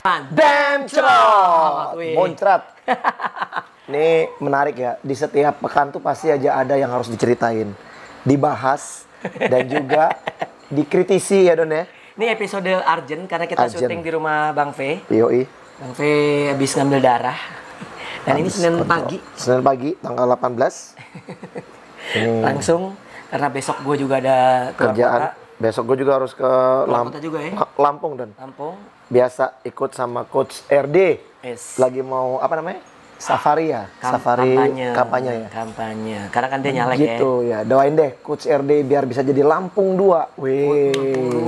Damcrot, Moncrat. Ini menarik ya. Di setiap pekan tuh pasti aja ada yang harus diceritain, dibahas, dan juga dikritisi ya Don ya. Ini episode urgent karena kita syuting di rumah Bang V. Yoi. Bang V habis ngambil darah. Dan ini Senin pagi. Senin pagi, tanggal 18. Ini langsung, karena besok gue juga ada kerjaan. Besok gue juga harus ke Lampung dan Lampung. Biasa ikut sama Coach RD. Yes. Lagi mau apa namanya? Safari ya? Safari kampanye ya? Kampanye. Karena kan dia nyalek gitu ya. Doain deh Coach RD biar bisa jadi Lampung 2. Wih.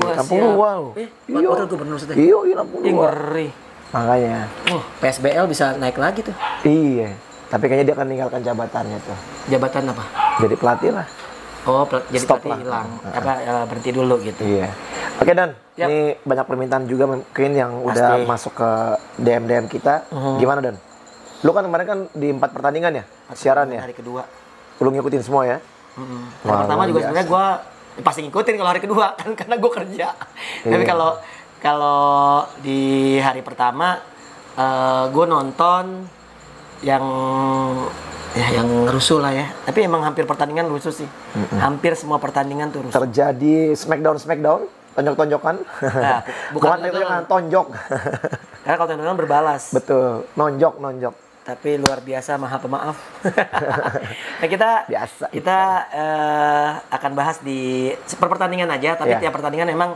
Lampung 2. Wakil gubernur sudah. Iya, Lampung 2. Ngeri. Makanya. PSBL bisa naik lagi tuh. Iya. Tapi kayaknya dia akan meninggalkan jabatannya tuh. Jabatan apa? Jadi pelatih lah. Oh, jadi pelatih hilang. Berhenti dulu gitu. Iya. Oke Dan, ini banyak permintaan juga mungkin yang udah masuk ke DM kita. Gimana Dan? Lu kan kemarin kan di 4 pertandingan ya? Siaran ya? Hari kedua. Lu ngikutin semua ya? Hari pertama juga sebenarnya gue pasti ngikutin kalau hari kedua kan karena gue kerja. Tapi kalau di hari pertama gue nonton yang rusuh lah ya. Tapi emang hampir pertandingan rusuh sih. Hampir semua pertandingan tuh rusuh. Terjadi smackdown, tonjok-tonjokan. Nah, bukan tonjokan, tonjok. Karena kalau tonjokan berbalas. Betul, nonjok. Tapi luar biasa, maha pemaaf. Nah, kita akan bahas di pertandingan aja. Tapi tiap pertandingan memang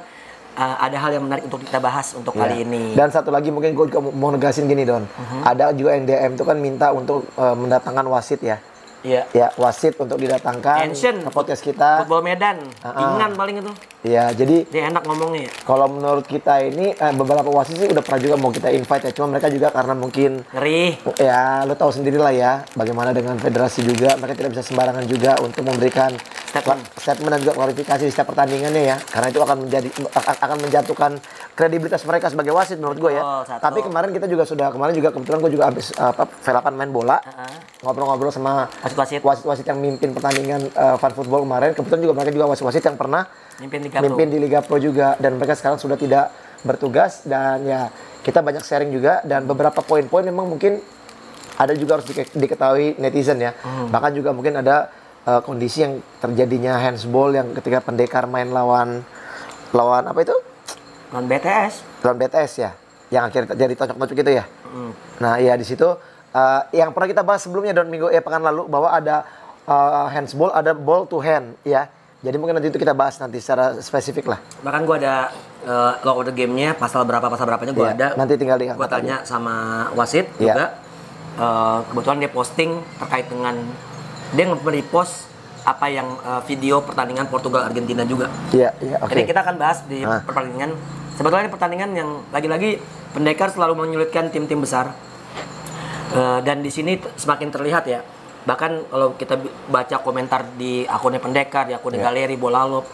ada hal yang menarik untuk kita bahas untuk kali ini. Dan satu lagi mungkin gue juga mau negasin gini Don. Ada juga yang DM itu kan minta untuk mendatangkan wasit ya. Iya. Ya, wasit untuk didatangkan ke podcast kita. Football Medan, Ingan paling itu. Iya, jadi dia enak ngomongnya. Kalau menurut kita ini beberapa wasit sih udah pernah juga mau kita invite ya. Cuma mereka juga karena mungkin ngeri. Ya, lo tahu sendiri lah ya bagaimana dengan federasi juga. Mereka tidak bisa sembarangan juga untuk memberikan statement dan juga klarifikasi di setiap pertandingannya ya. Karena itu akan menjatuhkan kredibilitas mereka sebagai wasit menurut gue ya. Tapi kemarin juga kebetulan gue juga habis Velapan main bola. Ngobrol-ngobrol sama wasit-wasit yang mimpin pertandingan Fun Football kemarin. Kebetulan juga mereka juga wasit-wasit yang pernah mimpin di Liga Pro juga, dan mereka sekarang sudah tidak bertugas. Dan ya kita banyak sharing juga, dan beberapa poin-poin memang mungkin ada juga harus diketahui netizen ya. Bahkan juga mungkin ada kondisi yang terjadinya handsball yang ketika pendekar main lawan apa itu? Lawan BTS ya, yang akhirnya terjadi tocok-tocok gitu ya. Nah ya di situ yang pernah kita bahas sebelumnya pekan lalu bahwa ada handsball, ada ball to hand ya. Jadi mungkin nanti itu kita bahas nanti secara spesifik lah. Bahkan gue ada law of the game-nya, pasal berapanya gue ada. Nanti tinggal gue tanya sama wasit juga. Kebetulan dia posting terkait dengan dia nge-repost apa yang video pertandingan Portugal Argentina juga. Iya, oke. Jadi kita akan bahas di pertandingan. Sebetulnya ini pertandingan yang lagi-lagi pendekar selalu menyulitkan tim-tim besar. Dan di sini semakin terlihat ya. Bahkan kalau kita baca komentar di akunnya pendekar, di akunnya galeri Bolalop,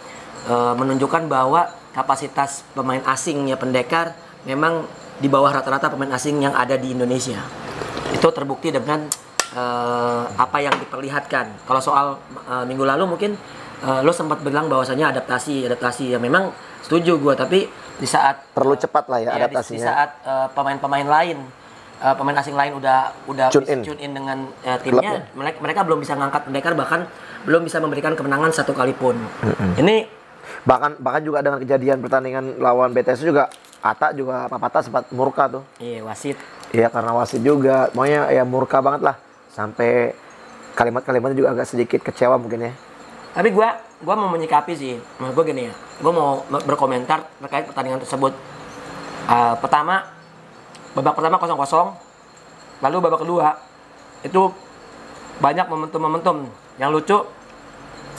menunjukkan bahwa kapasitas pemain asingnya pendekar memang di bawah rata-rata pemain asing yang ada di Indonesia. Itu terbukti dengan apa yang diperlihatkan. Kalau soal minggu lalu mungkin lo sempat bilang bahwasanya adaptasi ya, memang setuju gue. Tapi di saat perlu cepat lah ya adaptasinya. Di saat pemain-pemain lain, pemain asing lain udah tune in dengan timnya, mereka belum bisa ngangkat pendekar, bahkan belum bisa memberikan kemenangan satu kali pun. Ini bahkan juga dengan kejadian pertandingan lawan BTS juga, Ata juga Papata sempat murka tuh. Iya, wasit. Iya, karena wasit juga, maunya ya murka banget lah, sampai kalimat-kalimatnya juga agak sedikit kecewa mungkin ya. Tapi gua mau menyikapi sih, menurut gua gini ya, gua mau berkomentar terkait pertandingan tersebut. Babak pertama 0-0, lalu babak kedua itu banyak momentum-momentum yang lucu.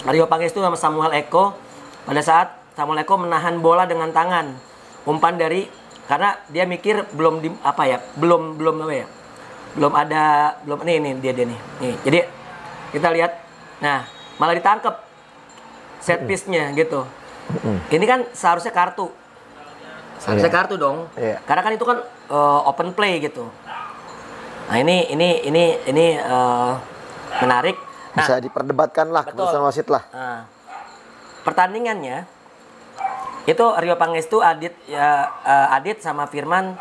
Rio Pangestu sama Samuel Eko, pada saat Samuel Eko menahan bola dengan tangan, umpan karena dia mikir belum ini dia nih. Jadi kita lihat, nah malah ditangkep set piece-nya gitu. Ini kan seharusnya kartu. Kartu dong. Karena kan itu kan open play gitu. Nah, ini menarik. Bisa diperdebatkan lah keputusan wasit lah. Pertandingannya itu Rio Pangestu, Adit sama Firman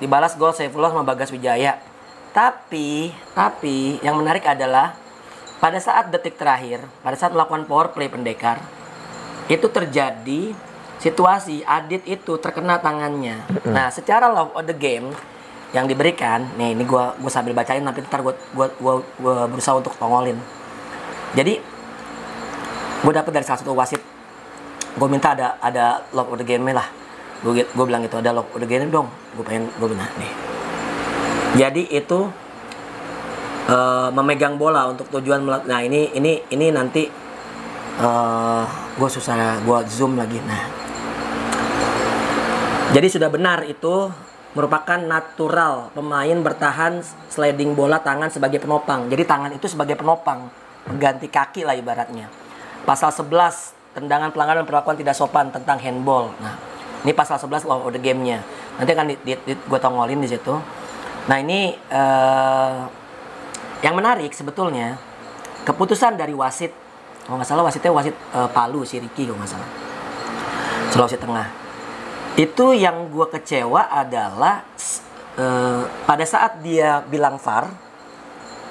dibalas gol Saifullah sama Bagas Wijaya. Tapi yang menarik adalah pada saat detik terakhir, pada saat melakukan power play Pendekar, itu terjadi situasi Adit itu terkena tangannya. Nah, secara law of the game yang diberikan, nih ini gua sambil bacain, nanti ntar gua berusaha untuk tongolin. Jadi gue dapet dari salah satu wasit, gue minta ada law of the game lah. Gue bilang gitu, ada law of the game dong. Gue bilang nih. Jadi itu memegang bola untuk tujuan nah ini nanti gue susah gue zoom lagi. Nah, jadi sudah benar itu merupakan natural pemain bertahan sliding bola tangan sebagai penopang. Jadi tangan itu sebagai penopang, mengganti kaki lah ibaratnya. Pasal 11 tendangan pelanggaran perlakuan tidak sopan tentang handball. Nah, ini pasal 11 law of the game-nya. Nanti akan gue tongolin di situ. Nah, ini yang menarik sebetulnya keputusan dari wasit. Kalau nggak salah wasitnya wasit Palu, si Riki kalau nggak salah. Sulawesi Tengah. Itu yang gue kecewa adalah pada saat dia bilang VAR,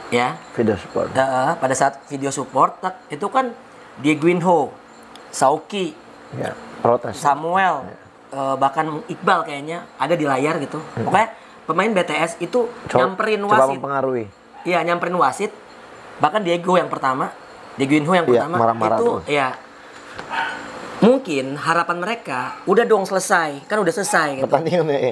ya. Video support. Pada saat video support itu kan Dieguinho, Sauki, Ya, protes. Samuel, bahkan Iqbal kayaknya ada di layar gitu. Pokoknya pemain BTS itu nyamperin coba wasit. mempengaruhi. Iya, nyamperin wasit. Bahkan Dieguinho yang pertama Iya, marah-marah itu tuh. ya mungkin harapan mereka udah dong selesai, kan udah selesai gitu.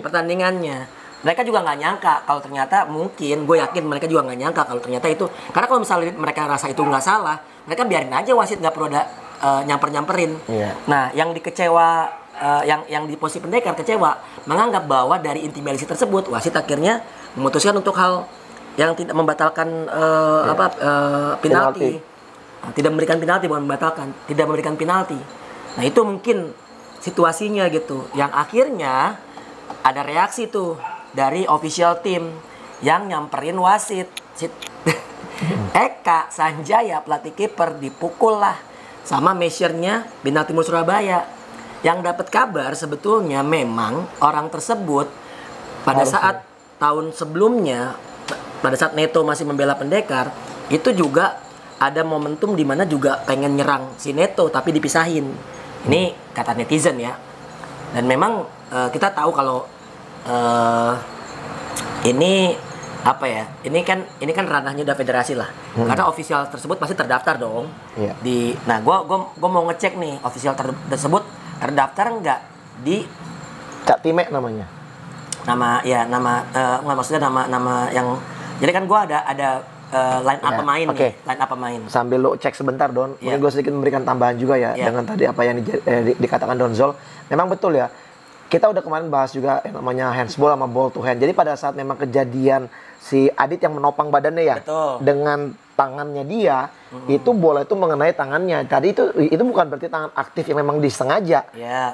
Pertandingannya. Mereka juga nggak nyangka kalau ternyata gue yakin mereka juga nggak nyangka kalau ternyata itu, karena kalau misalnya mereka rasa itu nggak salah, mereka biarin aja wasit, nggak perlu ada nyamperin. Iya. Nah, yang dikecewa yang di posisi Pendekar kecewa menganggap bahwa dari intimidasi tersebut wasit akhirnya memutuskan untuk hal yang tidak membatalkan penalti. Tidak memberikan penalti, bukan membatalkan, tidak memberikan penalti. Nah, itu mungkin situasinya gitu, yang akhirnya ada reaksi tuh dari official team yang nyamperin wasit. Eka Sanjaya, pelatih kiper, dipukul lah sama measure-nya Bintang Timur Surabaya. Yang dapat kabar sebetulnya memang orang tersebut pada saat tahun sebelumnya, pada saat Neto masih membela Pendekar, itu juga ada momentum di mana juga pengen nyerang si Neto tapi dipisahin. Ini kata netizen ya. Dan memang kita tahu kalau ini apa ya? Ini kan ranahnya udah federasi lah. Karena official tersebut pasti terdaftar dong. Iya. Nah, gua mau ngecek nih official tersebut terdaftar enggak di Cak Time namanya. Maksudnya nama yang, jadi kan gua ada line up pemain okay. Line up pemain. Sambil lo cek sebentar, Don. Mungkin gue sedikit memberikan tambahan juga ya dengan tadi apa yang dikatakan Donzol. Memang betul ya. Kita udah kemarin bahas juga yang namanya handsball sama ball to hand. Jadi pada saat memang kejadian si Adit yang menopang badannya ya, betul, dengan tangannya dia, itu bola itu mengenai tangannya. Tadi itu bukan berarti tangan aktif yang memang disengaja.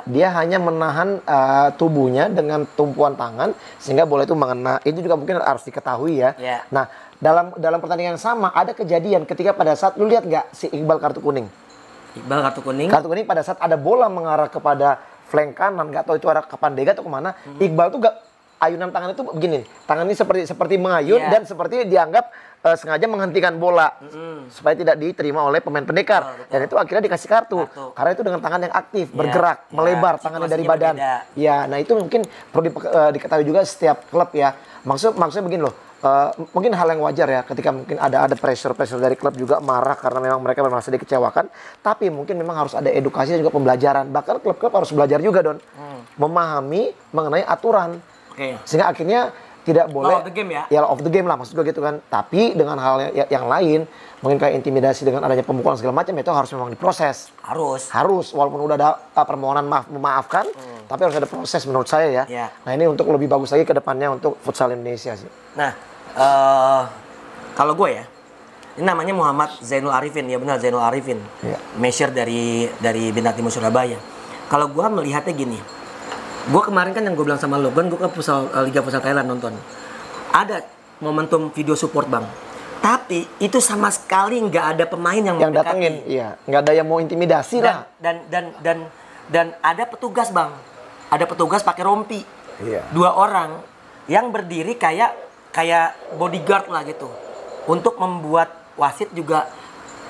Dia hanya menahan tubuhnya dengan tumpuan tangan sehingga bola itu mengena. Itu juga mungkin harus diketahui ya. Nah, dalam pertandingan yang sama ada kejadian ketika pada saat lu lihat nggak si Iqbal kartu kuning? Kartu kuning pada saat ada bola mengarah kepada flank kanan, nggak tahu itu arah ke Pandega atau kemana. Iqbal tuh gak, ayunan tangan itu begini, tangan ini seperti mengayun dan seperti dianggap sengaja menghentikan bola supaya tidak diterima oleh pemain Pendekar. Dan itu akhirnya dikasih kartu karena itu dengan tangan yang aktif, bergerak, melebar tangannya dari badan. Ya, nah itu mungkin perlu diketahui juga setiap klub ya. Maksudnya begini loh. Mungkin hal yang wajar ya ketika mungkin ada pressure dari klub juga marah karena memang mereka merasa dikecewakan, tapi mungkin memang harus ada edukasi dan juga pembelajaran. Bahkan klub-klub harus belajar juga, Don, memahami mengenai aturan, sehingga akhirnya tidak boleh law of the game ya law of the game lah maksud gue gitu kan. Tapi dengan hal yang lain mungkin kayak intimidasi dengan adanya pemukulan segala macam, itu harus memang diproses. Harus walaupun udah ada permohonan memaafkan, tapi harus ada proses menurut saya ya. Nah, ini untuk lebih bagus lagi ke depannya untuk futsal Indonesia sih. Nah, kalau gue ya, ini namanya Muhammad Zainul Arifin, ya benar, Zainul Arifin, measure dari Bintang Timur Surabaya. Kalau gue melihatnya gini, gue kemarin kan yang gue bilang sama lo, gue ke Liga Futsal Thailand nonton, ada momentum video support bang, tapi itu sama sekali nggak ada pemain yang datengin, nggak ada yang mau intimidasi lah. Dan ada petugas bang, ada petugas pakai rompi, 2 orang. yang berdiri kayak bodyguard lah gitu. Untuk membuat wasit juga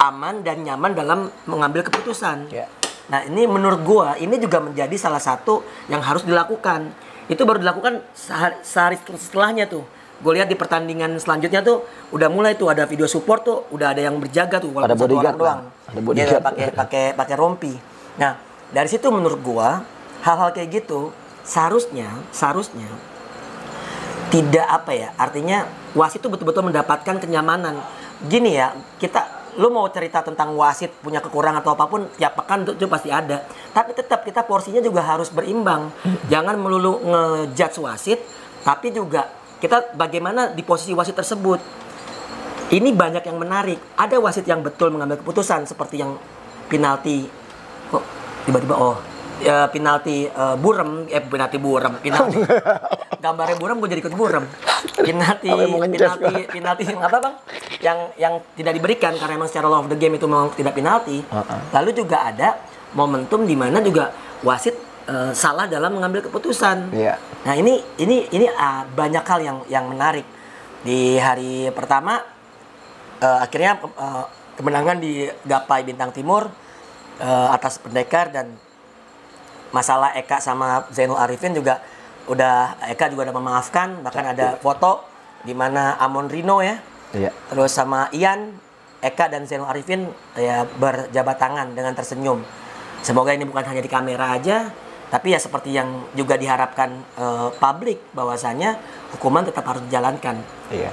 aman dan nyaman dalam mengambil keputusan. Yeah. Nah, ini menurut gua ini juga menjadi salah satu yang harus dilakukan. Itu baru dilakukan sehari setelahnya tuh. Gue lihat di pertandingan selanjutnya tuh udah mulai tuh ada video support tuh, udah ada yang berjaga tuh walaupun ada satu bodyguard orang doang. ada bodyguard. Dia pakai rompi. Nah, dari situ menurut gua hal-hal kayak gitu seharusnya tidak apa ya, artinya wasit itu betul-betul mendapatkan kenyamanan. Gini ya, lu mau cerita tentang wasit punya kekurangan atau apapun, tiap pekan itu pasti ada. Tapi tetap kita porsinya juga harus berimbang. Jangan melulu ngejudge wasit, tapi juga kita bagaimana di posisi wasit tersebut. Ini banyak yang menarik. Ada wasit yang betul mengambil keputusan seperti yang penalti. Kok tiba-tiba penalti penalti gambarnya buram, gue jadi ikut buram. penalti yang apa bang? Yang tidak diberikan karena memang secara law of the game itu memang tidak penalti. Lalu juga ada momentum di mana juga wasit salah dalam mengambil keputusan. Yeah. Nah ini banyak hal yang menarik. Di hari pertama akhirnya kemenangan digapai Bintang Timur atas Pendekar, dan masalah Eka sama Zainul Arifin juga Eka juga udah memaafkan, bahkan ada foto di mana Amon Rino ya. Yeah. Terus sama Ian, Eka dan Zainul Arifin ya berjabat tangan dengan tersenyum. Semoga ini bukan hanya di kamera aja, tapi ya seperti yang juga diharapkan publik, bahwasanya hukuman tetap harus dijalankan. Iya.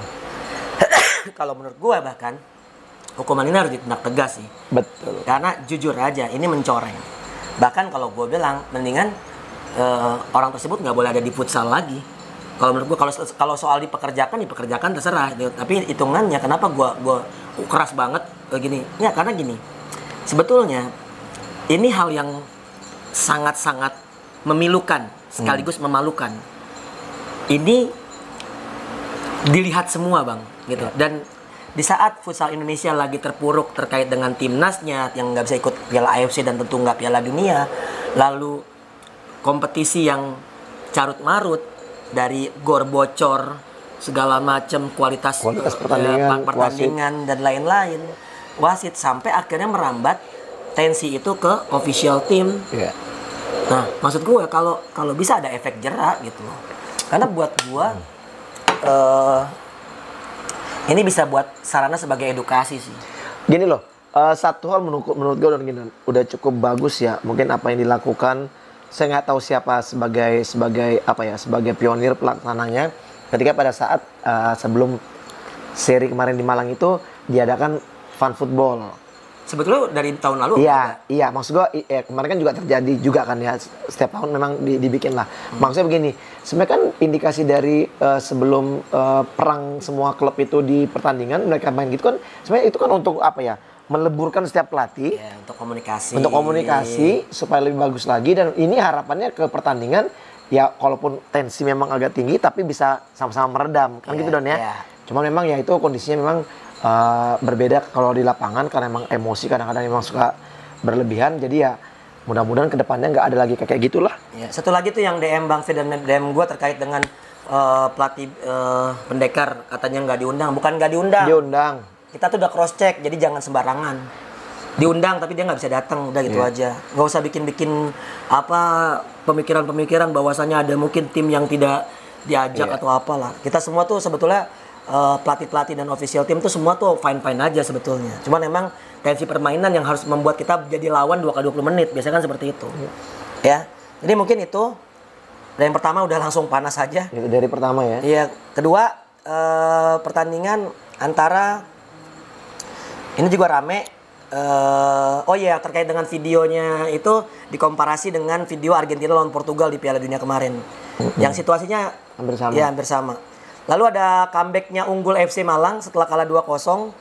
Kalau menurut gue bahkan hukuman ini harus ditindak tegas sih. Betul. Karena jujur aja ini mencoreng. Bahkan kalau gue bilang mendingan orang tersebut nggak boleh ada di futsal lagi. Kalau menurut gue kalau soal dipekerjakan terserah. Tapi hitungannya kenapa gue keras banget gini? Ya karena gini. Sebetulnya ini hal yang sangat-sangat memilukan sekaligus memalukan. Ini dilihat semua bang, gitu. Dan di saat futsal Indonesia lagi terpuruk terkait dengan timnasnya yang nggak bisa ikut Piala AFC dan tentu nggak Piala Dunia, lalu kompetisi yang carut marut dari gor bocor segala macam kualitas pertandingan dan lain-lain, wasit sampai akhirnya merambat tensi itu ke official team. Yeah. Nah, maksud gue kalau bisa ada efek jerak gitu loh. Karena buat gue ini bisa buat sarana sebagai edukasi sih. Gini loh, satu hal menurut gue udah cukup bagus ya. Mungkin apa yang dilakukan, saya nggak tahu siapa sebagai pionir pelaksananya. Ketika pada saat sebelum seri kemarin di Malang itu diadakan fun football. Sebetulnya dari tahun lalu. Iya, maksud gue kemarin kan juga terjadi juga kan ya, setiap tahun memang dibikin lah. Maksudnya begini, sebenarnya kan indikasi dari sebelum perang semua klub itu di pertandingan mereka main gitu kan, sebenarnya itu kan untuk apa ya? Meleburkan setiap pelatih. Ya, untuk komunikasi. Untuk komunikasi supaya lebih bagus lagi, dan ini harapannya ke pertandingan ya, kalaupun tensi memang agak tinggi tapi bisa sama-sama meredam kan gitu Don ya. Yeah. Cuma memang ya itu kondisinya memang berbeda kalau di lapangan karena memang emosi kadang-kadang memang suka berlebihan. Jadi ya mudah-mudahan kedepannya nggak ada lagi kayak gitulah. Ya, satu lagi tuh yang DM Bang Fid dan DM gue terkait dengan pelatih Pendekar katanya nggak diundang. Bukan nggak diundang. Diundang. Kita tuh udah cross check, jadi jangan sembarangan. Diundang tapi dia nggak bisa datang, udah gitu aja. Nggak usah bikin apa pemikiran-pemikiran bahwasanya ada mungkin tim yang tidak diajak atau apalah. Kita semua tuh sebetulnya pelatih-pelatih dan official tim tuh semua tuh fine-fine aja sebetulnya. Cuman memang tensi permainan yang harus membuat kita jadi lawan 2x20 menit. Biasanya kan seperti itu. Ya. Jadi mungkin itu. Dan yang pertama udah langsung panas aja. Itu dari pertama ya. Iya. Kedua pertandingan antara ini juga rame. Terkait dengan videonya itu dikomparasi dengan video Argentina lawan Portugal di Piala Dunia kemarin. Yang situasinya hampir sama. Ya, hampir sama. Lalu ada comeback-nya Unggul FC Malang setelah kalah 2-0.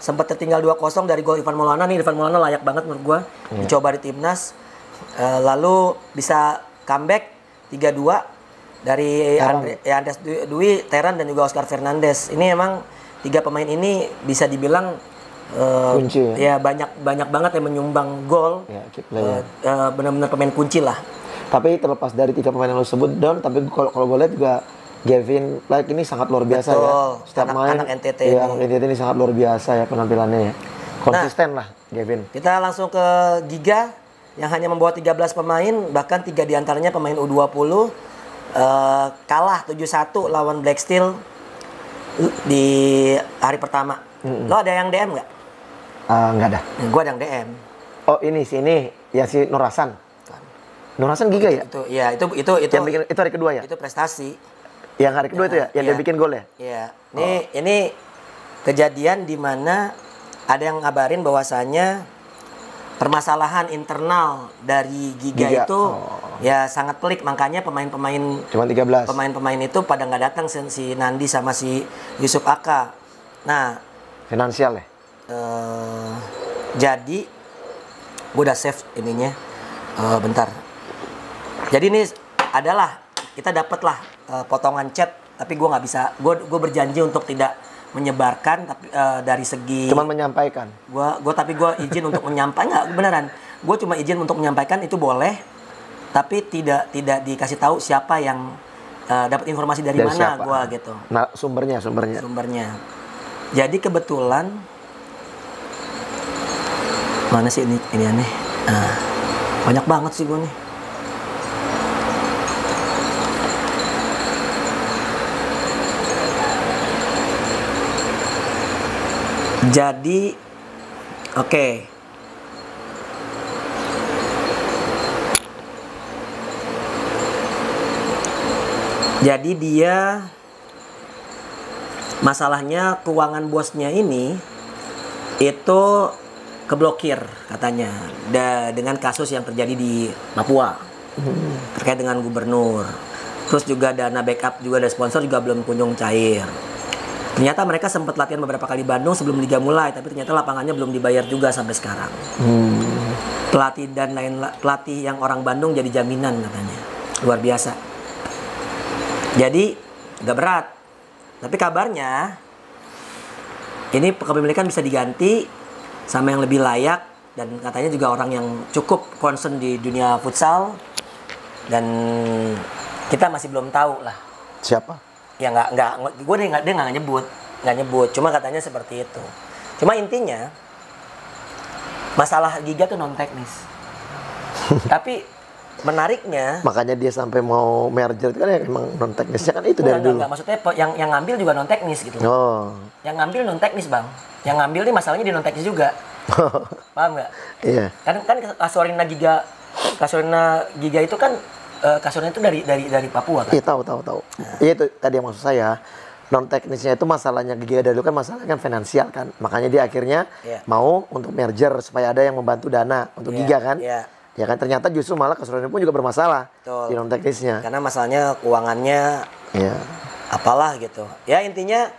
Sempat tertinggal 2-0 dari gol Ivan Maulana. Nih Ivan Maulana layak banget menurut gua. Dicoba di timnas. Lalu bisa comeback 3-2 dari Andreas Dwi, Teran dan juga Oscar Fernandes. Ini emang 3 pemain ini bisa dibilang kunci ya banyak banget yang menyumbang gol. Benar-benar pemain kunci lah. Tapi terlepas dari 3 pemain yang lo sebut Don, tapi kalau gue lihat juga Gavin Black ini sangat luar biasa Betul. ya. Setiap main, Anak NTT iya, ini. anak NTT ini sangat luar biasa ya penampilannya ya. Konsisten lah Gavin. Kita langsung ke Giga yang hanya membawa 13 pemain, bahkan 3 diantaranya pemain U20. Kalah 7-1 lawan Black Steel di hari pertama. Lo ada yang DM nggak? Nggak ada. Gue ada yang DM. Oh ini sini ya si Nur Hasan. Nur Hasan Giga ya? Itu ya itu Yang bikin itu hari kedua ya? itu prestasi. Yang hari kedua itu ya? Yang Iya. dia bikin gol ya? Iya. Ini kejadian di mana ada yang ngabarin bahwasanya permasalahan internal dari Giga. itu ya sangat pelik, makanya pemain-pemain Cuma 13. pemain-pemain itu pada nggak datang, si Nandi sama si Yusuf Aka. Nah, Finansial ya? jadi gue udah save ininya. Bentar. Jadi ini adalah kita dapatlah potongan chat, tapi gue nggak bisa. Gue berjanji untuk tidak menyebarkan, tapi dari segi Cuman menyampaikan. gue izin untuk menyampaikan, nggak beneran. Gue cuma izin untuk menyampaikan itu boleh, tapi tidak dikasih tahu siapa yang dapat informasi dari mana siapa? gue gitu. Nah, sumbernya. Sumbernya. Jadi kebetulan mana sih ini aneh. Nah, banyak banget sih gue nih. Jadi, oke. Jadi dia masalahnya keuangan bosnya ini itu keblokir katanya dengan kasus yang terjadi di Papua terkait dengan gubernur. Terus juga dana backup juga dari sponsor juga belum kunjung cair. Ternyata mereka sempat latihan beberapa kali di Bandung sebelum liga mulai, tapi ternyata lapangannya belum dibayar juga sampai sekarang. Pelatih yang orang Bandung jadi jaminan katanya, luar biasa. Jadi nggak berat, tapi kabarnya ini kepemilikan bisa diganti sama yang lebih layak, dan katanya juga orang yang cukup concern di dunia futsal, dan kita masih belum tahu lah. Siapa? Ya dia nggak nyebut, cuma katanya seperti itu. Cuma intinya masalah Giga tuh non teknis. Tapi menariknya, Makanya dia sampai mau merger itu kan ya emang non teknisnya kan itu dari dulu. enggak, maksudnya yang ngambil juga non teknis gitu. Oh. Yang ngambil non teknis, Bang. Yang ngambil nih masalahnya di non teknis juga. Paham nggak? Iya. Kan Kasuarina Giga itu kan kasurnya itu dari Papua kan? Iya tahu. Iya itu tadi yang maksud saya. Non teknisnya itu masalahnya Giga dari dulu kan masalahnya kan finansial kan. Makanya dia akhirnya mau untuk merger supaya ada yang membantu dana untuk Giga kan. Iya. Ya kan ternyata justru malah Kasuarina pun juga bermasalah. Betul. Di non teknisnya. Karena masalahnya keuangannya Iya. apalah gitu. Ya intinya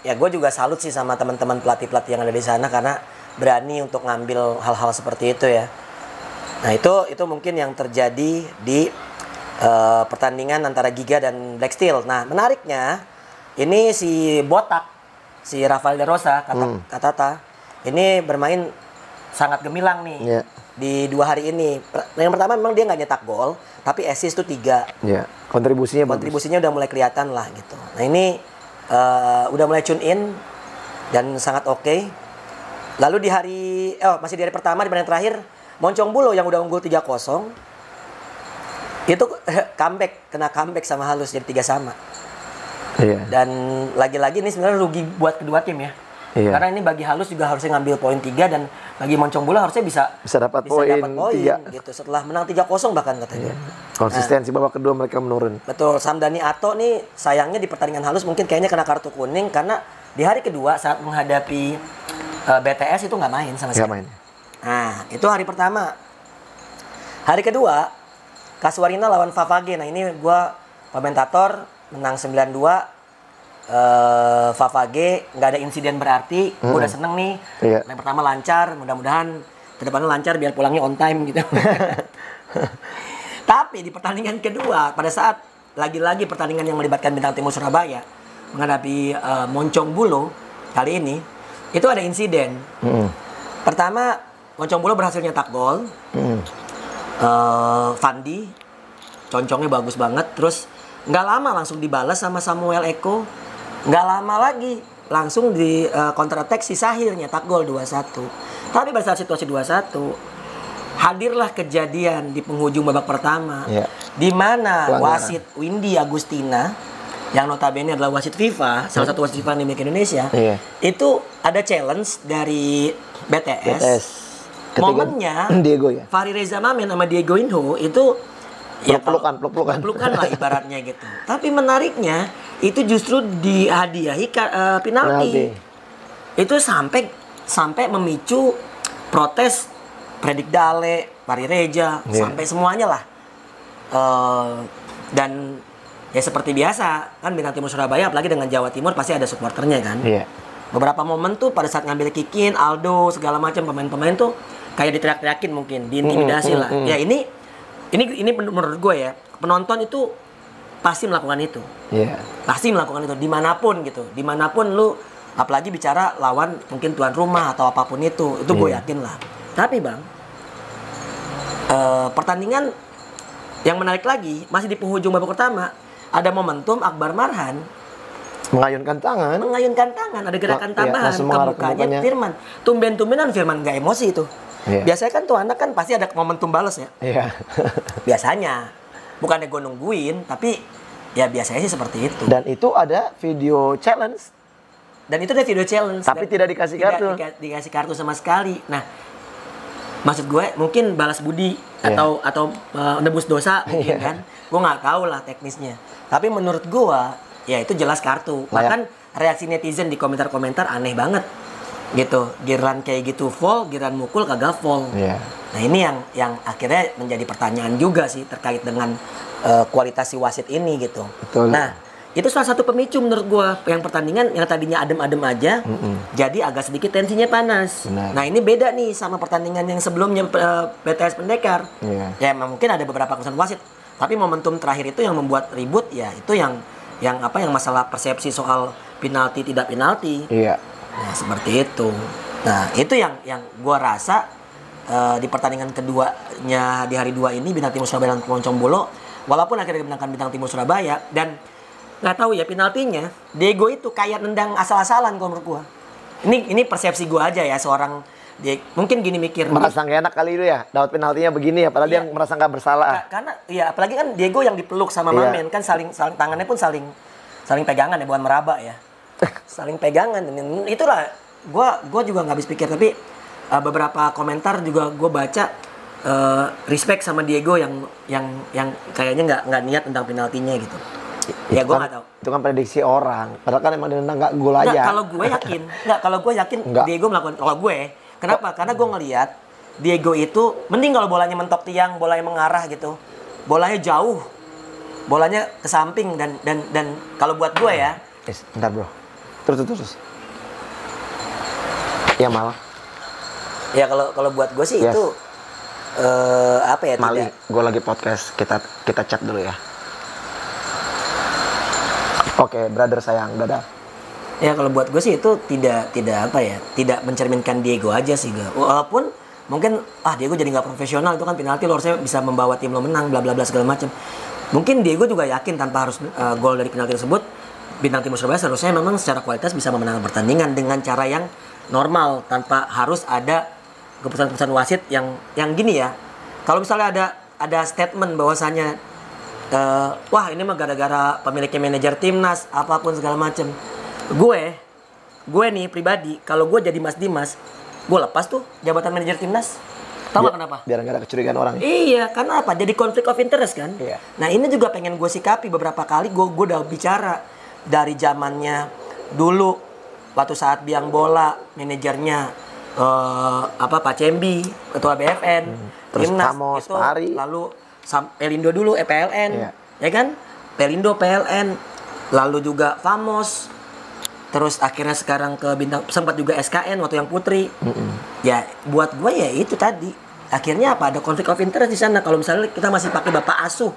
ya gue juga salut sih sama teman-teman pelatih-pelatih yang ada di sana karena berani untuk ngambil hal-hal seperti itu ya. Nah itu mungkin yang terjadi di pertandingan antara Giga dan Black Steel. Nah menariknya ini si Botak, si Rafael de Rosa Katata ini bermain sangat gemilang nih di 2 hari ini. Yang pertama memang dia nggak nyetak gol, tapi assist tuh 3. Iya. Kontribusinya udah mulai kelihatan lah gitu. Nah ini udah mulai tune in dan sangat oke. Lalu di hari masih di hari pertama di pertandingan terakhir, Moncong Bulo yang udah unggul 3-0 itu kena comeback sama Halus jadi 3-3. Iya. Dan lagi-lagi ini sebenarnya rugi buat kedua tim ya. Iya. Karena ini bagi Halus juga harusnya ngambil poin 3 dan bagi Moncong Bulo harusnya bisa dapat poin 3 gitu setelah menang 3-0 bahkan katanya. Konsistensi babak kedua mereka menurun. Betul, Samdani Ato nih sayangnya di pertandingan Halus mungkin kayaknya kena kartu kuning karena di hari kedua saat menghadapi BTS itu nggak main sama sekali. Nah, itu hari pertama. Hari kedua, Kasuarina lawan Favage. Nah, ini gua komentator menang 9-2. Favage nggak ada insiden berarti. Gua udah seneng nih. Iya. Yang pertama lancar, mudah-mudahan kedepannya lancar biar pulangnya on time gitu. Tapi di pertandingan kedua, pada saat lagi-lagi pertandingan yang melibatkan Bintang Timur Surabaya menghadapi Moncong Bulo kali ini, itu ada insiden. Pertama, Moncong Bulo berhasil nyetak gol. Fandi, concongnya bagus banget. Terus Nggak lama langsung dibalas sama Samuel Eko. Nggak lama lagi langsung di counter attack si Sahir nyetak gol 2-1. Tapi pada saat situasi 2-1 hadirlah kejadian di penghujung babak pertama, di mana wasit Windy Agustina yang notabene adalah wasit FIFA, salah satu wasit FIFA di Indonesia, itu ada challenge dari BTS. Momennya Diego ya. Fahri Reza Mamen sama Diego Inho itu ya peluk-pelukan lah ibaratnya gitu. Tapi menariknya itu justru dihadiahi penalti. Itu sampai memicu protes Predik Dale, Fahri Reza, sampai semuanya lah. Dan ya seperti biasa kan Bintang Timur Surabaya apalagi dengan Jawa Timur pasti ada supporternya kan. Beberapa momen tuh pada saat ngambil kick-in, Aldo segala macam pemain-pemain tuh kayak diteriak-teriakin mungkin, diintimidasi lah. Ya ini menurut gue ya, penonton itu pasti melakukan itu. Pasti melakukan itu dimanapun gitu. Dimanapun lu apalagi bicara lawan mungkin tuan rumah atau apapun itu gue yakin lah. Tapi Bang, pertandingan yang menarik lagi masih di penghujung babak pertama ada momentum Akbar Marhan mengayunkan tangan, ada gerakan tambahan ke mukanya Firman. Tumben-tumbenan Firman nggak emosi itu. Biasanya kan tuh anak kan pasti ada momentum balas ya. Biasanya, bukannya gue nungguin, tapi ya biasanya sih seperti itu. Dan itu ada video challenge. Tapi tidak dikasih kartu. Dikasih kartu sama sekali. Nah, maksud gue mungkin balas budi atau nebus dosa mungkin kan. Gue nggak tahu lah teknisnya. Tapi menurut gue ya itu jelas kartu. Bahkan reaksi netizen di komentar-komentar aneh banget gitu. Giliran kayak gitu fall, giliran mukul kagak fall. Nah ini yang akhirnya menjadi pertanyaan juga sih terkait dengan kualitas si wasit ini gitu. Betul. Nah itu salah satu pemicu menurut gua yang pertandingan yang tadinya adem-adem aja jadi agak sedikit tensinya panas. Nah ini beda nih sama pertandingan yang sebelumnya BTS Pendekar. Ya mungkin ada beberapa kesalahan wasit, tapi momentum terakhir itu yang membuat ribut ya itu yang masalah persepsi soal penalti tidak penalti. Nah seperti itu. Nah itu yang gua rasa di pertandingan keduanya di hari 2 ini Bintang Timur Surabaya dan Poncong walaupun akhirnya dimenangkan Bintang Timur Surabaya dan nggak tahu ya penaltinya Diego itu kayak nendang asal-asalan kalau menurut gua. Ini persepsi gua aja ya seorang mungkin gini mikir merasa nggak enak kali itu ya dapat penaltinya begini ya padahal dia merasa nggak bersalah. Karena ya apalagi kan Diego yang dipeluk sama Mamen kan saling tangannya pun saling pegangan ya bukan meraba ya. Saling pegangan dan itulah gua juga nggak habis pikir tapi beberapa komentar juga gua baca respect sama Diego yang kayaknya nggak niat tentang penaltinya gitu. Ya gue nggak tahu. Itu kan prediksi orang. Padahal kan emang dia nendang nggak gol aja. Kalau gue yakin Diego melakukan. Kalau gue, kenapa? Karena gue ngelihat Diego itu mending kalau bolanya mentok tiang, bolanya mengarah gitu, bolanya jauh, bolanya ke samping dan kalau buat gue ya. Bentar bro. Terus. Ya malah. Ya kalau buat gue sih itu apa ya? Mali, gue lagi podcast. Kita chat dulu ya. Oke, brother sayang, dadah. Ya kalau buat gue sih itu tidak mencerminkan Diego aja sih gue. Walaupun mungkin Diego jadi nggak profesional itu kan penalti lo harusnya bisa membawa tim lo menang bla bla bla segala macam. Mungkin Diego juga yakin tanpa harus gol dari penalti tersebut Bintang Timur Surabaya seharusnya memang secara kualitas bisa memenangkan pertandingan dengan cara yang normal tanpa harus ada keputusan-keputusan wasit yang gini ya. Kalau misalnya ada statement bahwasanya wah ini mah gara-gara pemiliknya manajer timnas apapun segala macem. Gue nih pribadi kalau gue jadi Mas Dimas gue lepas tuh jabatan manajer timnas. Tahu nggak kenapa? Biar nggak ada kecurigaan orang. Iya, karena apa? Jadi konflik of interest kan. Nah ini juga pengen gue sikapi beberapa kali gue udah bicara dari zamannya dulu waktu saat Biang Bola manajernya Pak Cembi ketua BFN timnas Famos, itu lalu Pelindo dulu PLN ya kan Pelindo PLN lalu juga Famos terus akhirnya sekarang ke Bintang sempat juga SKN waktu yang Putri ya buat gue ya itu tadi akhirnya apa ada konflik of interest di sana kalau misalnya kita masih pakai bapak asuh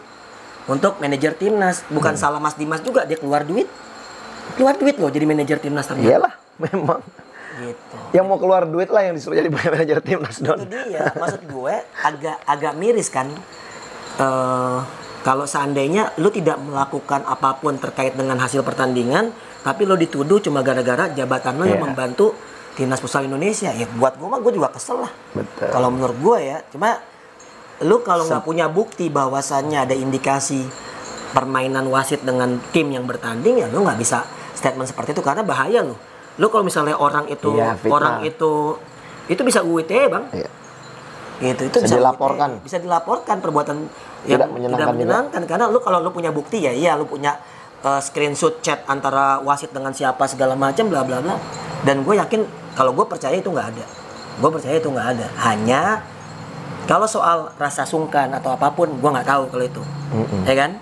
untuk manajer timnas bukan salah Mas Dimas juga dia keluar duit loh jadi manajer timnas ternyata. Iyalah memang gitu. Yang mau keluar duit lah yang disuruh jadi manajer timnas Don. Itu dia maksud gue agak miris kan. kalau seandainya lu tidak melakukan apapun terkait dengan hasil pertandingan, tapi lu dituduh cuma gara-gara jabatan lu yang membantu timnas futsal Indonesia, ya buat gue mah gue juga kesel lah. Kalau menurut gue ya, cuma lu kalau nggak punya bukti bahwasannya ada indikasi permainan wasit dengan tim yang bertanding, ya lu nggak bisa statement seperti itu karena bahaya lu. Lu kalau misalnya orang itu itu bisa UITE bang. Itu bisa dilaporkan. Bisa dilaporkan perbuatan yang tidak menyenangkan karena lu kalau lu punya bukti ya iya lu punya screenshot chat antara wasit dengan siapa segala macam bla bla bla, dan gue yakin kalau gue percaya itu nggak ada. Hanya kalau soal rasa sungkan atau apapun gue nggak tahu kalau itu ya kan.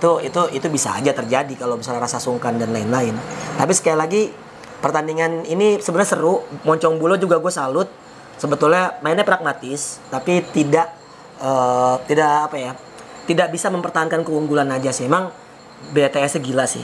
Itu bisa aja terjadi kalau misalnya rasa sungkan dan lain-lain. Tapi sekali lagi pertandingan ini sebenarnya seru. Moncong Bulo juga gue salut. Sebetulnya mainnya pragmatis, tapi tidak bisa mempertahankan keunggulan aja sih. Emang BTS-nya gila sih.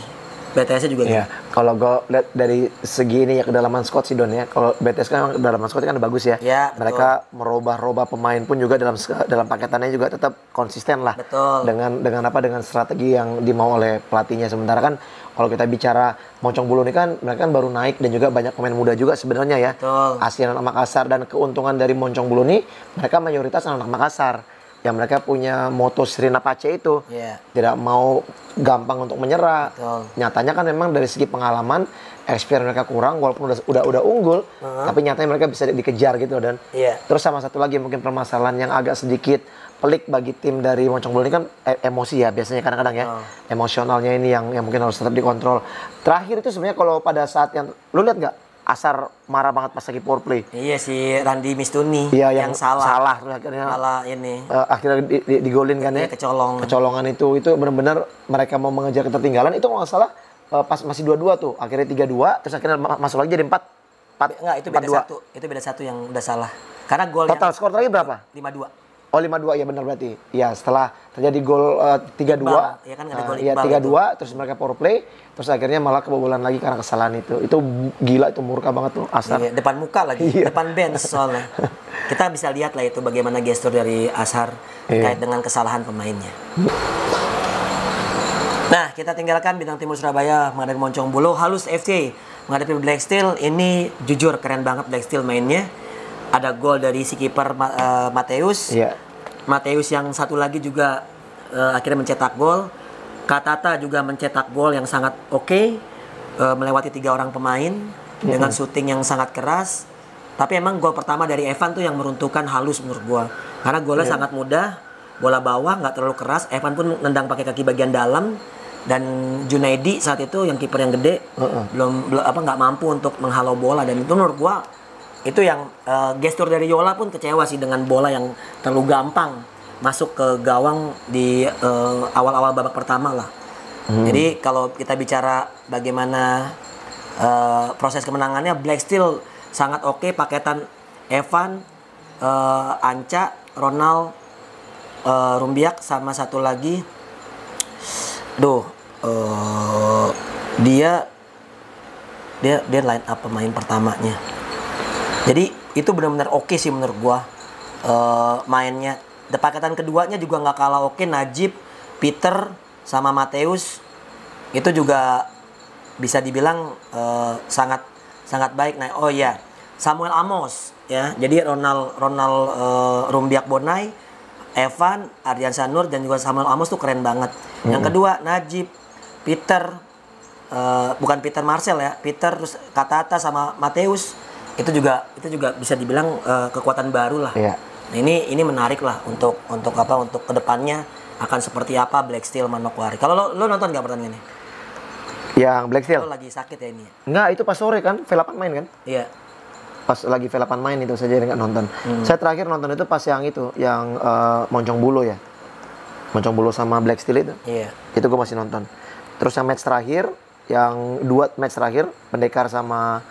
BTS-nya juga gila. Kalau gue lihat dari segi ini ya kedalaman squad sih Don ya. Kalau BTS kan kedalaman squad kan bagus ya. Mereka merubah pemain pun juga dalam paketannya juga tetap konsisten lah. Betul. Dengan strategi yang dimau oleh pelatihnya. Sementara kan kalau kita bicara Moncong Bulu ini kan mereka kan baru naik dan juga banyak pemain muda juga sebenarnya ya. Asian anak Makassar, dan keuntungan dari Moncong Bulu ini mereka mayoritas anak Makassar. Yang mereka punya moto Sirina Pace itu. Tidak mau gampang untuk menyerah. Nyatanya kan memang dari segi pengalaman experience mereka kurang walaupun udah unggul, tapi nyatanya mereka bisa dikejar gitu dan. Terus sama satu lagi mungkin permasalahan yang agak sedikit pelik bagi tim dari Moncong Bulu ini kan emosi ya biasanya kadang-kadang ya. Emosionalnya ini yang mungkin harus tetap dikontrol. Terakhir itu sebenarnya kalau pada saat yang lu lihat nggak Asar marah banget pas lagi power play. Iya si Randy Mistuni yang salah akhirnya ini. Akhirnya digolin kan ya. Kecolongan itu benar-benar mereka mau mengejar ketertinggalan itu kalau nggak salah pas masih 2-2 tuh. Akhirnya 3-2 terus akhirnya masuk lagi jadi 4. Enggak, itu beda 1. Itu beda 1 yang udah salah. Karena gol total skor tadi berapa? 5-2. Oh 5-2 ya benar berarti. Ya setelah terjadi gol 3-2. Ya kan ada gol Iqbal. 3-2 terus mereka power play terus akhirnya malah kebobolan lagi karena kesalahan itu. Itu gila, itu murka banget tuh Asar. Depan muka lagi, depan bench soalnya. Kita bisa lihat lah itu bagaimana gestur dari Asar terkait dengan kesalahan pemainnya. Nah, kita tinggalkan Bintang Timur Surabaya menghadapi Moncong Bulu. Halus FC menghadapi Black Steel. Ini jujur keren banget Black Steel mainnya. Ada gol dari si kiper Mateus. Mateus yang satu lagi juga akhirnya mencetak gol. Katata juga mencetak gol yang sangat oke, melewati 3 orang pemain dengan syuting yang sangat keras. Tapi emang gol pertama dari Evan tuh yang meruntuhkan halus menurut gua. Karena golnya sangat mudah, bola bawah nggak terlalu keras. Evan pun nendang pakai kaki bagian dalam. Dan Junaidi saat itu yang kiper yang gede nggak mampu untuk menghalau bola, dan itu menurut gua itu yang gestur dari Yola pun kecewa sih dengan bola yang terlalu gampang masuk ke gawang di awal-awal babak pertama lah. Jadi kalau kita bicara bagaimana proses kemenangannya, Black Steel sangat oke. Paketan Evan, Anca, Ronald, Rumbiak sama satu lagi, dia line up pemain pertamanya. Jadi itu benar-benar oke sih menurut gua mainnya. Paketan keduanya juga nggak kalah oke. Najib, Peter, sama Mateus itu juga bisa dibilang sangat baik. Nah, Samuel Amos ya. Jadi Ronald Rumbiak Bonai, Evan, Ardian Sanur dan juga Samuel Amos tuh keren banget. Yang kedua Najib, Peter, bukan Peter Marcel ya, Peter, terus Katata sama Mateus itu juga bisa dibilang kekuatan baru lah. Nah, ini menarik lah untuk kedepannya akan seperti apa Black Steel Manokwari. Kalau lo nonton nggak pertandingan ini? Yang Black Steel? Lo lagi sakit ya ini? Enggak, itu pas sore kan, V8 main kan? Iya. Pas lagi V8 main itu saja nggak nonton. Saya terakhir nonton itu pas yang Moncong Bulo ya. Moncong Bulo sama Black Steel itu. Iya. Itu gue masih nonton. Terus yang match terakhir, yang 2 match terakhir, Pendekar sama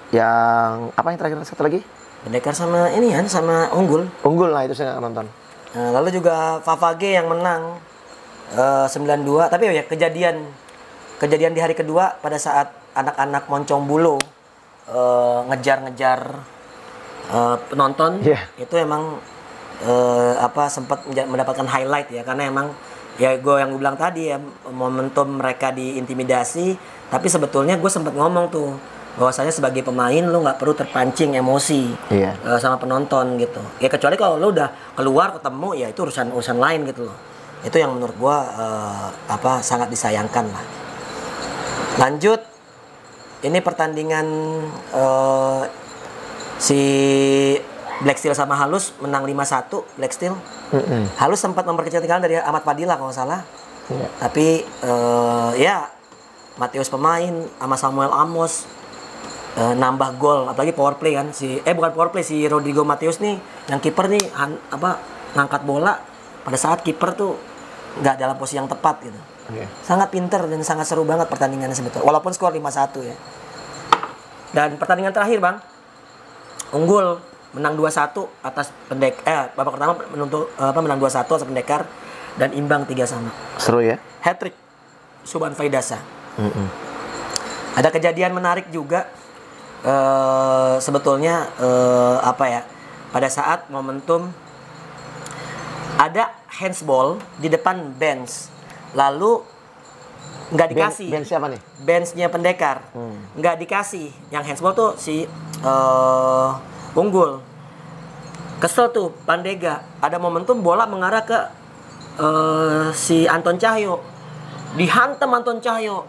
yang apa yang terakhir satu lagi? Pendekar sama ini kan, sama Unggul. Unggul lah itu saya nggak nonton. Nah, lalu juga Favage yang menang 9-2. Tapi ya kejadian di hari kedua pada saat anak-anak Moncong Bulo ngejar-ngejar penonton, itu emang sempat mendapatkan highlight ya, karena emang ya gue yang gue bilang tadi ya, momentum mereka diintimidasi, tapi sebetulnya gue sempat ngomong tuh bahwasanya sebagai pemain lu nggak perlu terpancing emosi sama penonton gitu. Ya kecuali kalau lu udah keluar ketemu ya itu urusan lain gitu loh. Itu yang menurut gue sangat disayangkan lah. Lanjut, ini pertandingan si Black Steel sama Halus menang 5-1 Black Steel. Halus sempat memperkecil ketinggalan dari Ahmad Fadila kalau nggak salah. Tapi ya Matius pemain sama Samuel Amos nambah gol, apalagi power play kan bukan power play, si Rodrigo Matius nih yang kiper nih ngangkat bola pada saat kiper tuh nggak dalam posisi yang tepat gitu. Sangat pinter dan sangat seru banget pertandingannya sebetulnya. Walaupun skor 5-1 ya. Dan pertandingan terakhir Bang, unggul menang 2-1 atas babak pertama menang 2-1 atas Pendekar dan imbang 3-3. Seru ya. Hat-trick Suban Faidasa. Ada kejadian menarik juga sebetulnya pada saat momentum ada handsball di depan bench, lalu nggak dikasih. Bench siapa nih? Benchnya Pendekar nggak dikasih. Yang handsball tuh si unggul. Kesel tuh Pandega. Ada momentum bola mengarah ke si Anton Cahyo, dihantam Anton Cahyo.